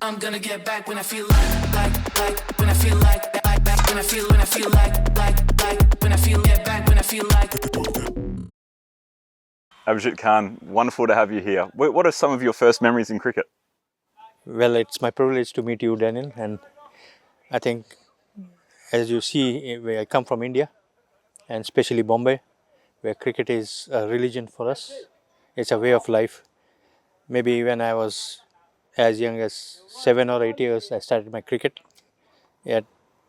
I'm gonna get back when I feel when I feel when I feel when I feel when I feel get back when I feel like. Abijit Khan, wonderful to have you here. What are some of your first memories in cricket? Well, it's my privilege to meet you, Daniel, and I think, as you see, where I come from India, and especially Bombay, where cricket is a religion for us. It's a way of life. Maybe when I was as young as 7 or 8 years, I started my cricket at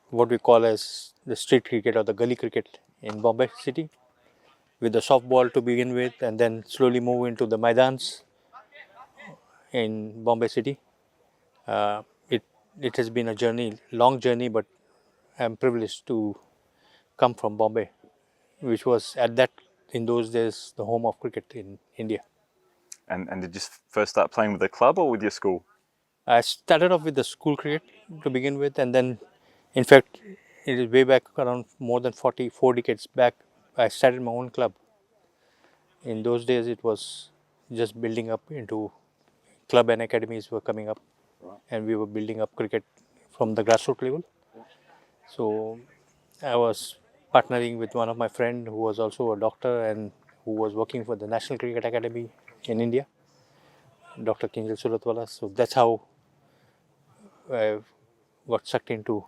what we call as the street cricket or the gully cricket in Bombay city, with the softball to begin with, and then slowly move into the Maidans in Bombay city. Uh, it it has been a journey, long journey, but I'm privileged to come from Bombay, which was in those days the home of cricket in India. And did you first start playing with the club or with your school? I started off with the school cricket to begin with, and then, in fact, it is way back around more than 44 decades back. I started my own club. In those days, it was just building up into club and academies were coming up, and we were building up cricket from the grassroots level. So I was partnering with one of my friend who was also a doctor and who was working for the National Cricket Academy in India, Dr. Kinjal Suratwala. So that's how I got sucked into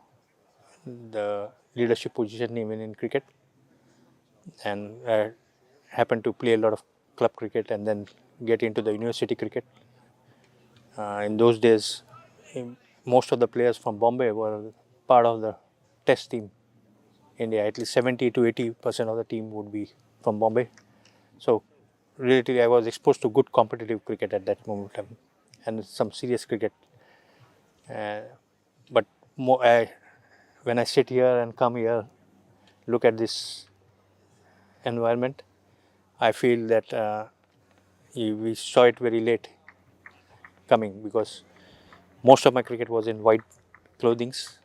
the leadership position even in cricket, and I happened to play a lot of club cricket and then get into the university cricket. In those days, most of the players from Bombay were part of the test team. India, at least 70 to 80% of the team would be from Bombay. So, relatively, I was exposed to good competitive cricket at that moment and some serious cricket. But when I sit here and come here, look at this environment, I feel that we saw it very late coming, because most of my cricket was in white clothings,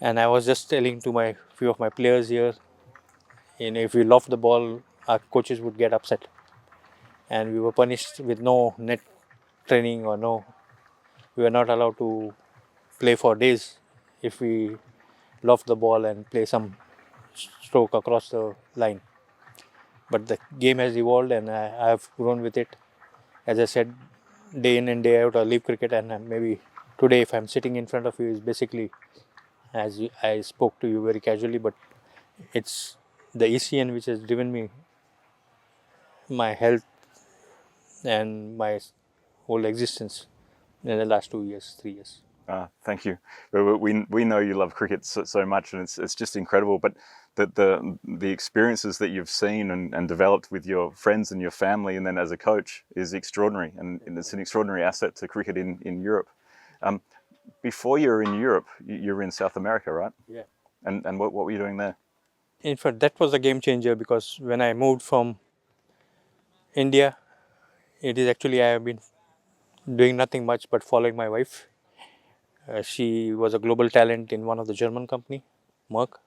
and I was just telling to my few of my players here, if we loft the ball, our coaches would get upset, and we were punished with no net training or no. We were not allowed to play for days if we loft the ball and play some stroke across the line. But the game has evolved, and I have grown with it. As I said, day in and day out, I live cricket, and maybe today, if I'm sitting in front of you, is basically as I spoke to you very casually, but it's the ECN which has driven me, my health, and my whole existence in the last 2 years, 3 years. Thank you. We know you love cricket so much, and it's just incredible. But the experiences that you've seen and developed with your friends and your family, and then as a coach, is extraordinary, and it's an extraordinary asset to cricket in Europe. Before you were in Europe, you were in South America, right? Yeah. And what were you doing there? In fact, that was a game changer, because when I moved from India, it is actually I have been doing nothing much but following my wife. She was a global talent in one of the German company, Merck,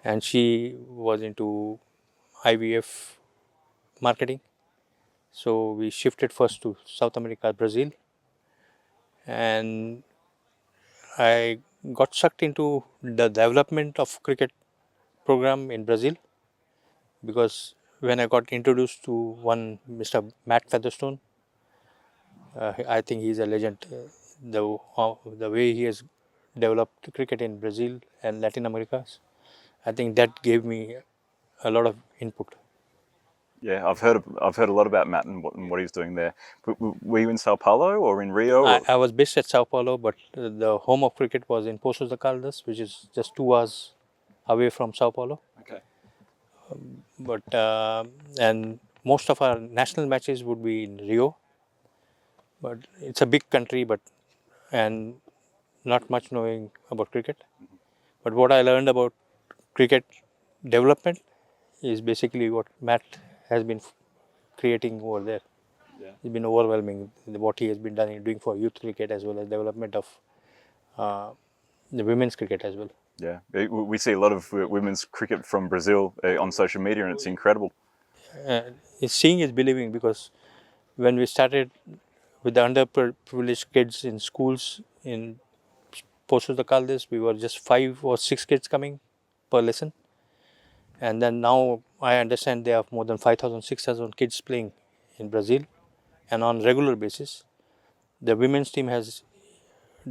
and she was into IVF marketing. So we shifted first to South America, Brazil, and I got sucked into the development of cricket program in Brazil, because when I got introduced to one Mr. Matt Featherstone, I think he's a legend. The way he has developed cricket in Brazil and Latin America, I think that gave me a lot of input. Yeah, I've heard a lot about Matt and what he's doing there. Were you in Sao Paulo or in Rio? I was based at Sao Paulo, but the home of cricket was in Poços de Caldas, which is just 2 hours away from Sao Paulo. Okay. But and most of our national matches would be in Rio. But it's a big country, and not much knowing about cricket. But what I learned about cricket development is basically what Matt has been creating over there. Yeah. It's been overwhelming what he has been doing for youth cricket, as well as development of the women's cricket as well. Yeah, we see a lot of women's cricket from Brazil on social media, and it's incredible. Seeing is believing, because when we started with the underprivileged kids in schools in Postos de Caldas, we were just 5 or 6 kids coming per lesson. And then now I understand there are more than 5,000, 6,000 kids playing in Brazil and on regular basis. The women's team has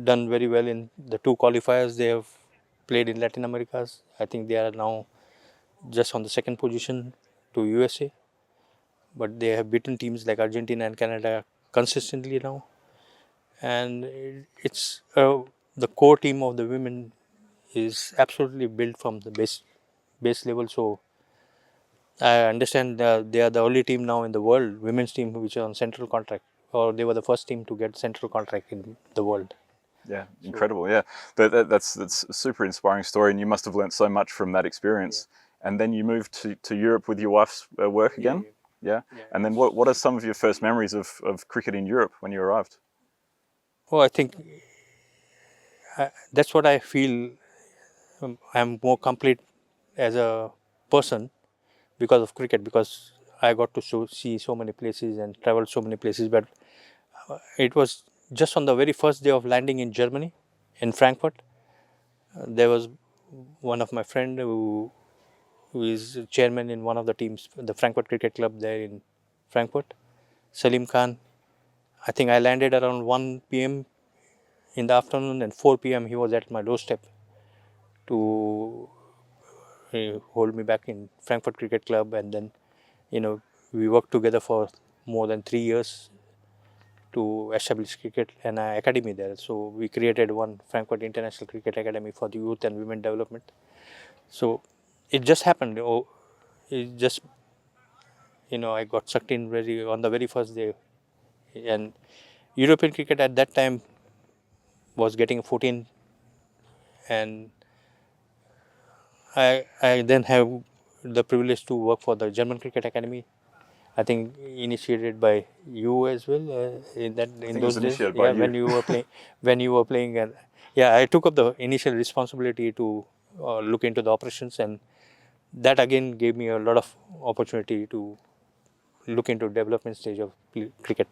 done very well in the 2 qualifiers they have played in Latin America. I think they are now just on the 2nd position to USA. But they have beaten teams like Argentina and Canada consistently now. And it's the core team of the women is absolutely built from the base level. So I understand they are the only team now in the world, women's team, which are on central contract, or they were the first team to get central contract in the world. Yeah, incredible. Yeah, that's a super inspiring story, and you must have learnt so much from that experience. Yeah. And then you moved to Europe with your wife's work again. Yeah. And then what are some of your first memories of cricket in Europe when you arrived? Oh, I think that's what I feel. I'm more complete as a person because of cricket, because I got to see so many places and travel so many places. But it was just on the very first day of landing in Germany, in Frankfurt. There was one of my friend who is chairman in one of the teams, the Frankfurt Cricket Club there in Frankfurt, Salim Khan. I think I landed around 1 p.m. in the afternoon, and 4 p.m. he was at my doorstep to hold me back in Frankfurt Cricket Club. And then, we worked together for more than 3 years to establish cricket and an academy there. So we created one Frankfurt International Cricket Academy for the youth and women development. So it just happened. It just, I got sucked in on the very first day. And European cricket at that time was getting 14, and I then have the privilege to work for the German Cricket Academy. I think initiated by you as well in those days. Yeah, when you were playing, and I took up the initial responsibility to look into the operations, and that again gave me a lot of opportunity to look into development stage of cricket.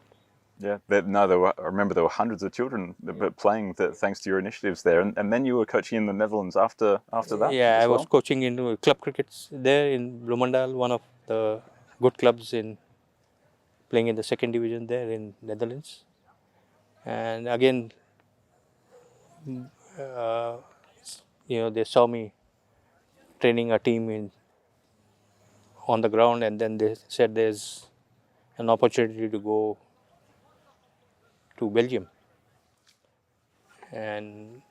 Yeah, I remember there were hundreds of children playing thanks to your initiatives there, and then you were coaching in the Netherlands after that. Yeah, I was coaching in club crickets there in Bloemendaal, one of the good clubs in playing in the 2nd division there in Netherlands. And again, they saw me training a team on the ground, and then they said there's an opportunity to go to Belgium, and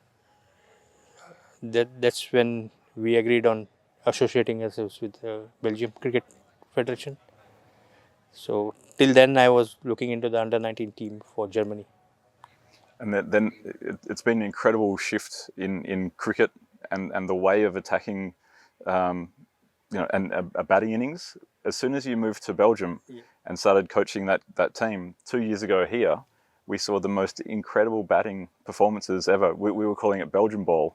that's when we agreed on associating ourselves with the Belgium Cricket Federation. So till then I was looking into the under-19 team for Germany. And then it's been an incredible shift in cricket and the way of attacking, and a batting innings. As soon as you moved to Belgium and started coaching that team 2 years ago here, we saw the most incredible batting performances ever. We were calling it Belgian ball,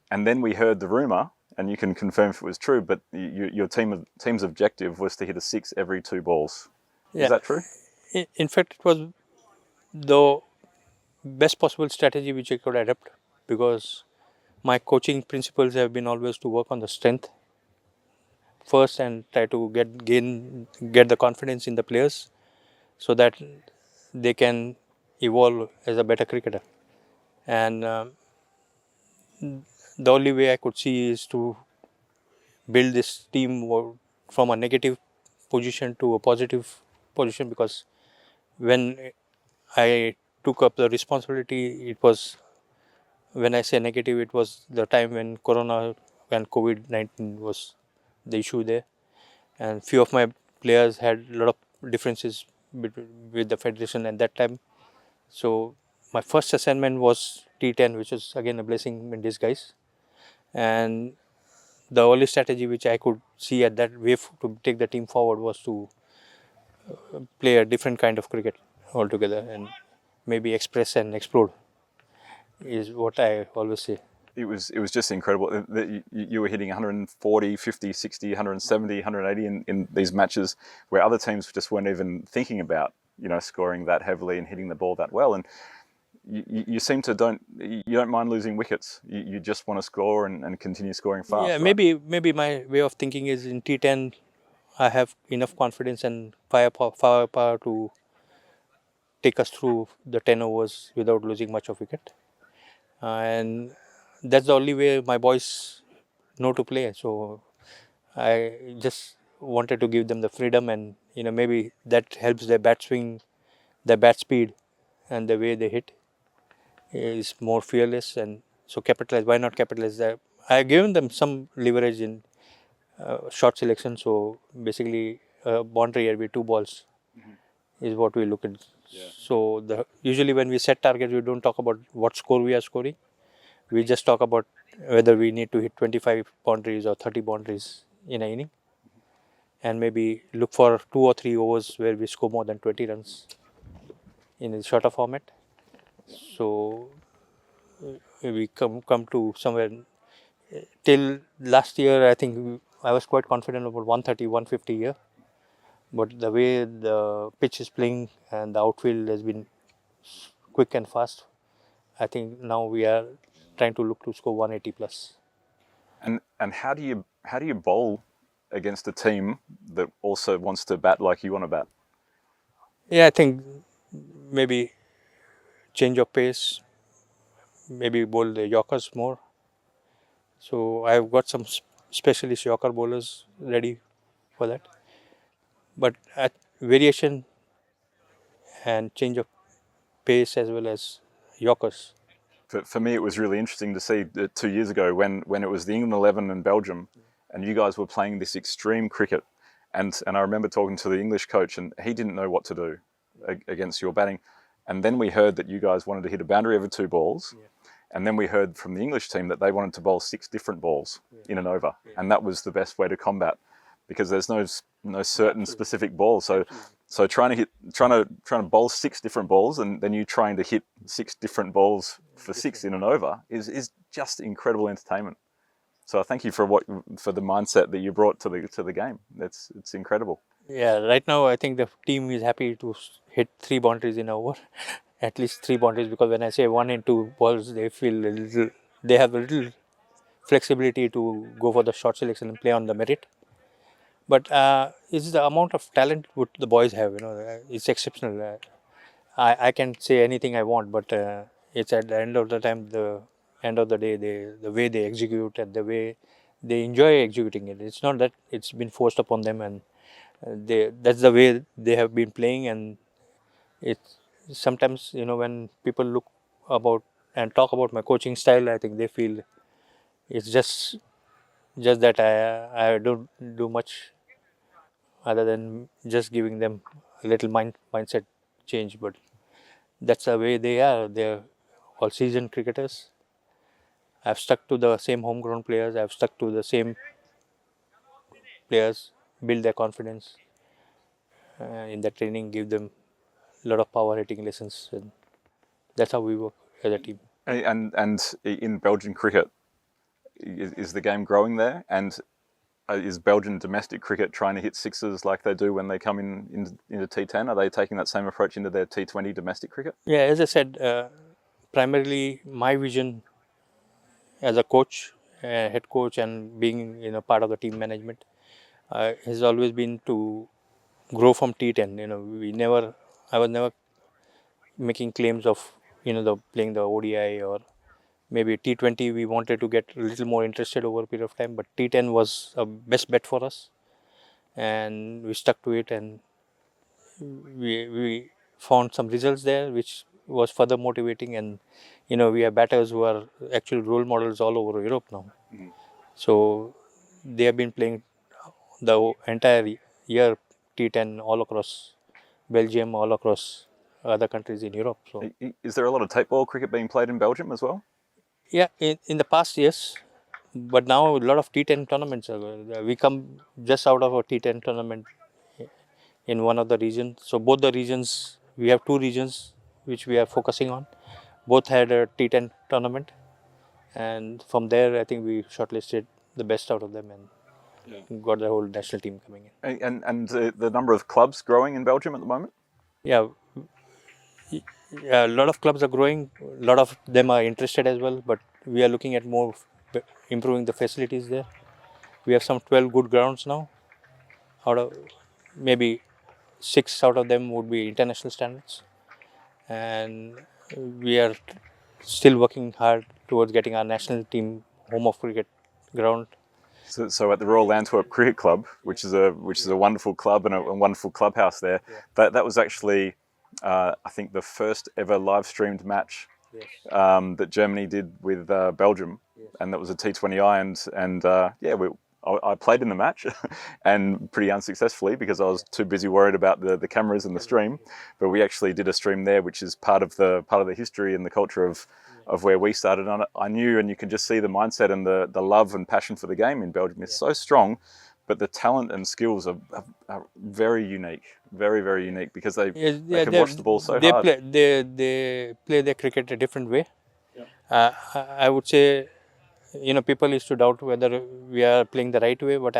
And then we heard the rumor, and you can confirm if it was true, but your team's objective was to hit a 6 every 2 balls. Yeah. Is that true? In fact, it was the best possible strategy which I could adapt, because my coaching principles have been always to work on the strength first and try to get the confidence in the players so that they can evolve as a better cricketer. And the only way I could see is to build this team from a negative position to a positive position, because when I took up the responsibility, it was, when I say negative, it was the time when Corona and COVID-19 was the issue there, and few of my players had a lot of differences with the federation at that time. So my first assignment was T10, which was again a blessing in disguise, and the only strategy which I could see at that way to take the team forward was to play a different kind of cricket altogether and maybe express and explode, is what I always say. It was just incredible. You were hitting 140, 50, 60, 170, 180 in these matches where other teams just weren't even thinking about scoring that heavily and hitting the ball that well. And you seem to don't mind losing wickets. You just want to score and continue scoring fast. Yeah, right? maybe my way of thinking is in T10, I have enough confidence and firepower to take us through the 10 overs without losing much of wicket. And that's the only way my boys know to play. So I just wanted to give them the freedom, and maybe that helps their bat swing, their bat speed, and the way they hit is more fearless. And so capitalize. Why not capitalize that? I have given them some leverage in short selection. So basically, boundary every 2 balls is what we look at. So usually when we set targets, we don't talk about what score we are scoring. We just talk about whether we need to hit 25 boundaries or 30 boundaries in an inning, and maybe look for 2 or 3 overs where we score more than 20 runs in a shorter format. So we come to somewhere till last year. I think I was quite confident about 130, 150 here. But the way the pitch is playing and the outfield has been quick and fast, I think now we are trying to look to score 180 plus. And how do you bowl against a team that also wants to bat like you want to bat? Yeah, I think maybe change of pace, maybe bowl the Yorkers more. So I've got some specialist Yorker bowlers ready for that. But at variation and change of pace as well as Yorkers. For me, it was really interesting to see 2 years ago when it was the England 11 and Belgium, and you guys were playing this extreme cricket. And I remember talking to the English coach, and he didn't know what to do against your batting. And then we heard that you guys wanted to hit a boundary every 2 balls. Yeah. And then we heard from the English team that they wanted to bowl 6 different balls in an over. Yeah. And that was the best way to combat, because there's no certain specific ball. So trying to bowl 6 different balls, and then you trying to hit 6 different balls for 6 in an over is just incredible entertainment. So I thank you for the mindset that you brought to the game. It's incredible. Yeah, right now I think the team is happy to hit 3 boundaries in an over, at least 3 boundaries, because when I say 1 and 2 balls, they have a little flexibility to go for the short selection and play on the merit. But it's the amount of talent what the boys have. It's exceptional. I can say anything I want, but it's at the end of the time, the end of the day, the way they execute and the way they enjoy executing it. It's not that it's been forced upon them, and that's the way they have been playing. And it's sometimes when people look about and talk about my coaching style, I think they feel it's just that I don't do much other than just giving them a little mindset change. But that's the way they are. They're all seasoned cricketers. I've stuck to the same homegrown players. I've stuck to the same players, build their confidence in the training, give them a lot of power hitting lessons. And that's how we work as a team. And in Belgian cricket, is the game growing there? And is Belgian domestic cricket trying to hit sixes like they do when they come into T10? Are they taking that same approach into their T20 domestic cricket? Yeah, as I said, primarily my vision as a coach, head coach, and being part of the team management has always been to grow from T10. I was never making claims of playing the ODI or maybe T20. We wanted to get a little more interested over a period of time, but T10 was a best bet for us, and we stuck to it, and we found some results there, which was further motivating. And we have batters who are actual role models all over Europe now. Mm-hmm. So they have been playing the entire year T10 all across Belgium, all across other countries in Europe. So is there a lot of tape ball cricket being played in Belgium as well? Yeah, in the past, yes. But now a lot of T10 tournaments we come just out of a T10 tournament in one of the regions. So both the regions, we have 2 regions which we are focusing on. Both had a T10 tournament, and from there I think we shortlisted the best out of them and got the whole national team coming in. And the number of clubs growing in Belgium at the moment? Yeah, yeah, a lot of clubs are growing. A lot of them are interested as well. But we are looking at more improving the facilities there. We have some 12 good grounds now. Out of maybe 6 out of them would be international standards, and we are still working hard towards getting our national team home of cricket ground. So at the Royal Antwerp Cricket Club, which is a wonderful club and a wonderful clubhouse there, that was actually I think the first ever live streamed match that Germany did with Belgium, and that was a T20I, and yeah, I played in the match and pretty unsuccessfully because I was too busy worried about the cameras and the stream. But we actually did a stream there, which is part of the history and the culture of where we started on it. I knew, and you can just see the mindset and the love and passion for the game in Belgium is so strong, but the talent and skills are very unique, very, very unique, because they can watch the ball so hard. They play their cricket a different way. I would say, people used to doubt whether we are playing the right way, but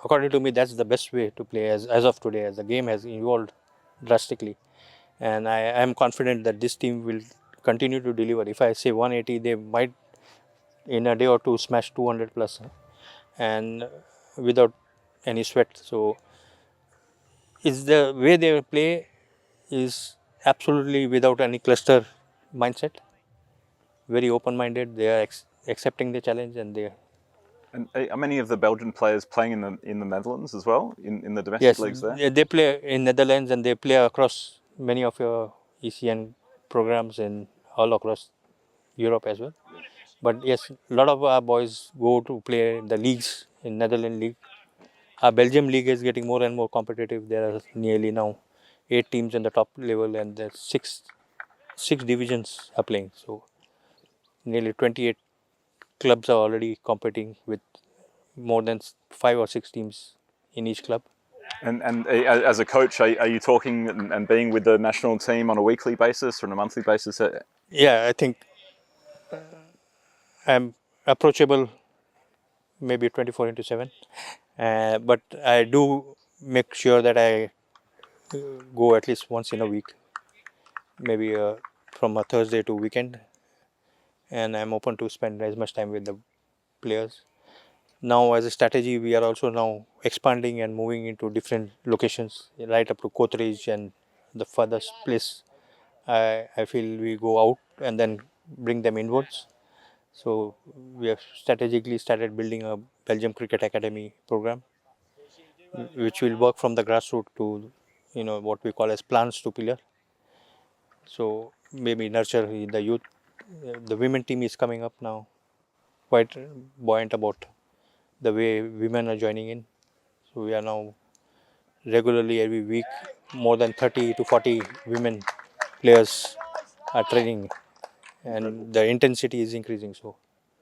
according to me, that's the best way to play as of today, as the game has evolved drastically. And I am confident that this team will continue to deliver. If I say 180, they might in a day or two smash 200 plus, and without any sweat. So, is the way they play is absolutely without any cluster mindset. Very open-minded. They are accepting the challenge, and they. And are many of the Belgian players playing in the Netherlands as well, in the domestic Yes, leagues there? they play in Netherlands, and they play across many of your ECN programs in all across Europe as well. But yes, a lot of our boys go to play in the leagues in Netherlands league. Our Belgium league is getting more and more competitive. There are nearly now 8 teams in the top level, and the six divisions are playing. So nearly 28 clubs are already competing with more than 5 or 6 teams in each club. And as a coach, are you talking and being with the national team on a weekly basis or on a monthly basis? Yeah, I think I'm approachable maybe 24 into 7. But I do make sure that I go at least once in a week, maybe from a Thursday to weekend, and I'm open to spend as much time with the players. Now, as a strategy, we are also now expanding and moving into different locations, right up to Kotrij and the furthest place. I feel we go out and then bring them inwards. So we have strategically started building a Belgium Cricket Academy program, which will work from the grassroots to, what we call as plants to pillar. So maybe nurture the youth. The women team is coming up now, quite buoyant about the way women are joining in. So we are now regularly every week more than 30 to 40 women players are training, and the intensity is increasing. So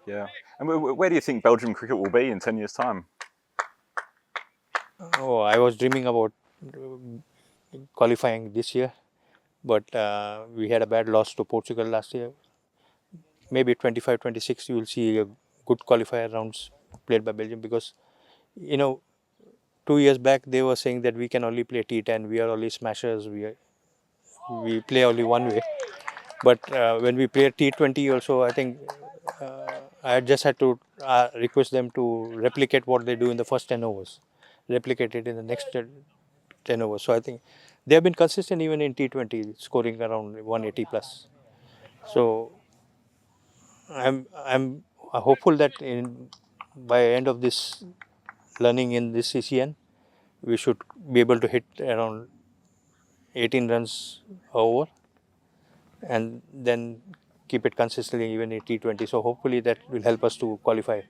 Yeah. And where do you think Belgium cricket will be in 10 years' time? I was dreaming about qualifying this year, but we had a bad loss to Portugal last year. Maybe 25, 26, you will see a good qualifier rounds played by Belgium, because, 2 years back they were saying that we can only play T10, we are only smashers, we play only one way. But when we play T20 also, I think I just had to request them to replicate what they do in the first 10 overs, replicate it in the next 10 overs. So I think they have been consistent even in T20, scoring around 180 plus. So I'm hopeful that by end of this learning in this ECN, we should be able to hit around 18 runs over, and then keep it consistently even in T20. So hopefully that will help us to qualify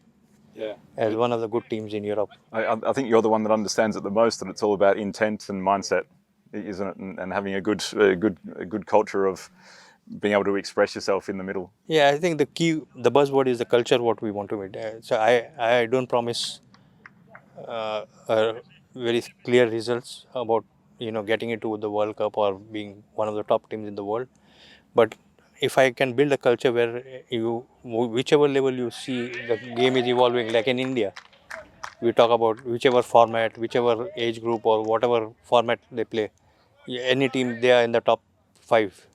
as one of the good teams in Europe. I think you're the one that understands it the most, that it's all about intent and mindset, isn't it? And having a good culture of being able to express yourself in the middle. Yeah, I think the buzzword is the culture, what we want to meet. So I don't promise very clear results about getting into the World Cup or being one of the top teams in the world, but if I can build a culture where whichever level you see the game is evolving, like in India, we talk about whichever format, whichever age group or whatever format they play, any team, they are in the top 5.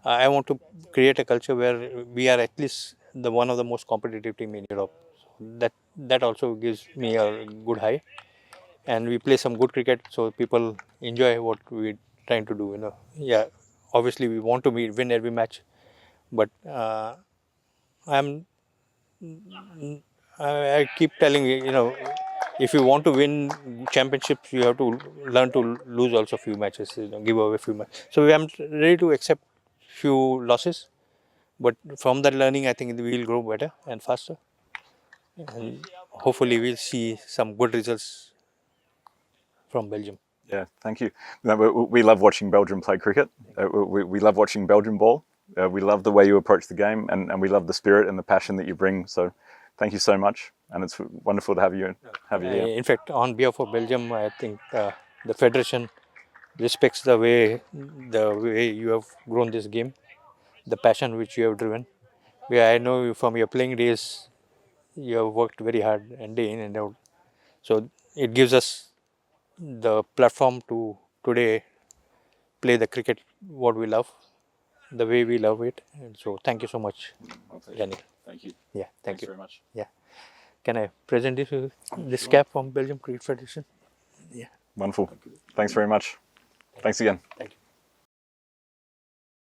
I want to create a culture where we are at least the one of the most competitive team in Europe. So that also gives me a good high, and we play some good cricket, so people enjoy what we're trying to do. Yeah, obviously we want to win every match, but I'm I keep telling if you want to win championships, you have to learn to lose also few matches, give away few matches. So I'm ready to accept few losses, but from that learning, I think we will grow better and faster, and hopefully we'll see some good results from Belgium. Yeah, thank you. No, we love watching Belgium play cricket. We love watching Belgium ball. We love the way you approach the game, and we love the spirit and the passion that you bring. So, thank you so much, and it's wonderful to have you here. In fact, on behalf of Belgium, I think the federation respects the way you have grown this game, the passion which you have driven. Yeah, I know from your playing days, you have worked very hard and day in and out. So it gives us the platform to today play the cricket what we love, the way we love it. And so thank you so much, Daniel. Thank you. Yeah, thank Thanks you. very much. Yeah. Can I present this cap from Belgium Cricket Federation? Yeah. Wonderful. Thanks very much. Thanks again. Thank you.